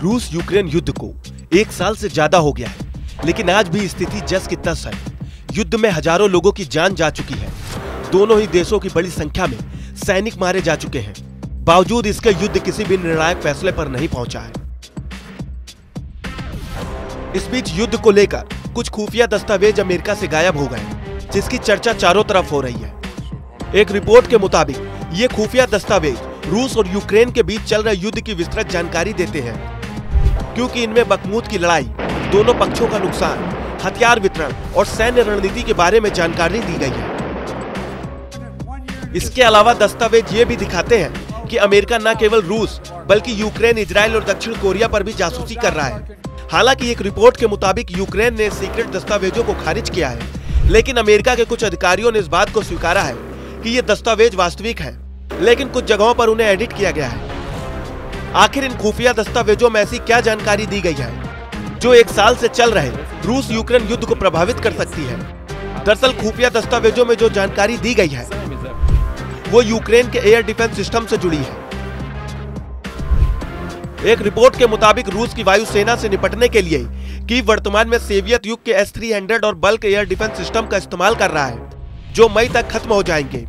रूस यूक्रेन युद्ध को 1 साल से ज्यादा हो गया है, लेकिन आज भी स्थिति जस की तस है। युद्ध में हजारों लोगों की जान जा चुकी है। दोनों ही देशों की बड़ी संख्या में सैनिक मारे जा चुके हैं। बावजूद इसके युद्ध किसी भी निर्णायक फैसले पर नहीं पहुंचा है। इस बीच युद्ध को लेकर कुछ खुफिया दस्तावेज अमेरिका से गायब हो गए, जिसकी चर्चा चारों तरफ हो रही है। एक रिपोर्ट के मुताबिक ये खुफिया दस्तावेज रूस और यूक्रेन के बीच चल रहे युद्ध की विस्तृत जानकारी देते हैं, क्योंकि इनमें बखमुत की लड़ाई, दोनों पक्षों का नुकसान, हथियार वितरण और सैन्य रणनीति के बारे में जानकारी दी गई है। इसके अलावा दस्तावेज ये भी दिखाते हैं कि अमेरिका न केवल रूस बल्कि यूक्रेन, इजराइल और दक्षिण कोरिया पर भी जासूसी कर रहा है। हालांकि एक रिपोर्ट के मुताबिक यूक्रेन ने सीक्रेट दस्तावेजों को खारिज किया है, लेकिन अमेरिका के कुछ अधिकारियों ने इस बात को स्वीकारा है कि ये दस्तावेज वास्तविक है, लेकिन कुछ जगहों पर उन्हें एडिट किया गया है। आखिर इन खुफिया दस्तावेजों में ऐसी क्या जानकारी दी गई है जो 1 साल से चल रहे रूस यूक्रेन युद्ध को प्रभावित कर सकती है? दरअसल खुफिया दस्तावेजों में जो जानकारी दी गई है वो यूक्रेन के एयर डिफेंस सिस्टम से जुड़ी है। एक रिपोर्ट के मुताबिक रूस की वायुसेना से निपटने के लिए कीव वर्तमान में सोवियत युग के S-300 और बल्क एयर डिफेंस सिस्टम का इस्तेमाल कर रहा है, जो मई तक खत्म हो जाएंगे।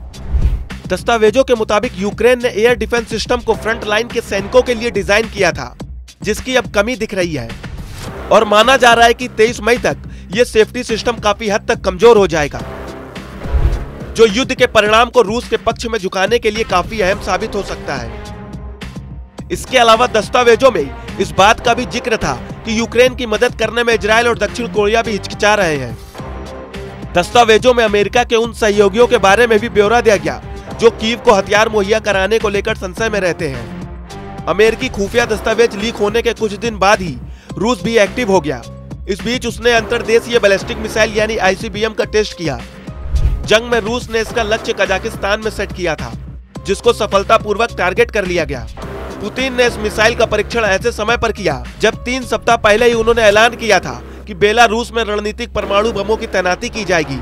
दस्तावेजों के मुताबिक यूक्रेन ने एयर डिफेंस सिस्टम को फ्रंट लाइन के सैनिकों के लिए डिजाइन किया था, जिसकी अब कमी दिख रही है और माना जा रहा है कि 23 मई तक यह सेफ्टी सिस्टम काफी हद तक कमजोर हो जाएगा, जो युद्ध के परिणाम को रूस के पक्ष में झुकाने के लिए काफी अहम साबित हो सकता है। इसके अलावा दस्तावेजों में इस बात का भी जिक्र था कि यूक्रेन की मदद करने में इजराइल और दक्षिण कोरिया भी हिचकिचा रहे हैं। दस्तावेजों में अमेरिका के उन सहयोगियों के बारे में भी ब्यौरा दिया गया जो कीव को हथियार मुहैया कराने को लेकर संशय में रहते हैं। अमेरिकी खुफिया दस्तावेज लीक होने के कुछ दिन बाद ही रूस भी एक्टिव हो गया। इस बीच उसने अंतर्देशीय बैलिस्टिक मिसाइल यानी ICBM का टेस्ट किया। जंग में रूस ने इसका लक्ष्य कजाकिस्तान में सेट किया था, जिसको सफलतापूर्वक टारगेट कर लिया गया। पुतिन ने इस मिसाइल का परीक्षण ऐसे समय पर किया जब 3 सप्ताह पहले ही उन्होंने ऐलान किया था कि बेलारूस में रणनीतिक परमाणु बमों की तैनाती की जाएगी।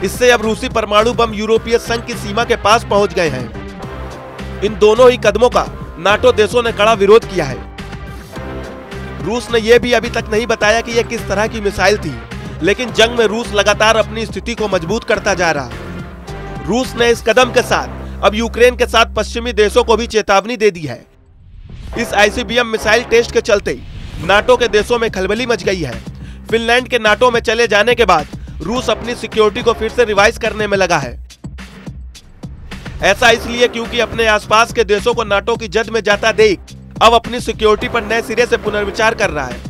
इससे अब रूसी परमाणु बम यूरोपीय संघ की सीमा के पास पहुंच गए हैं। इन दोनों ही कदमों का नाटो देशों ने कड़ा विरोध किया है। रूस ने यह भी अभी तक नहीं बताया कि यह किस तरह की मिसाइल थी, लेकिन जंग में रूस लगातार अपनी स्थिति को मजबूत करता जा रहा। रूस ने इस कदम के साथ अब यूक्रेन के साथ पश्चिमी देशों को भी चेतावनी दे दी है। इस ICBM मिसाइल टेस्ट के चलते नाटो के देशों में खलबली मच गई है। फिनलैंड के नाटो में चले जाने के बाद रूस अपनी सिक्योरिटी को फिर से रिवाइज करने में लगा है। ऐसा इसलिए क्योंकि अपने आसपास के देशों को नाटो की जद में जाता देख अब अपनी सिक्योरिटी पर नए सिरे से पुनर्विचार कर रहा है।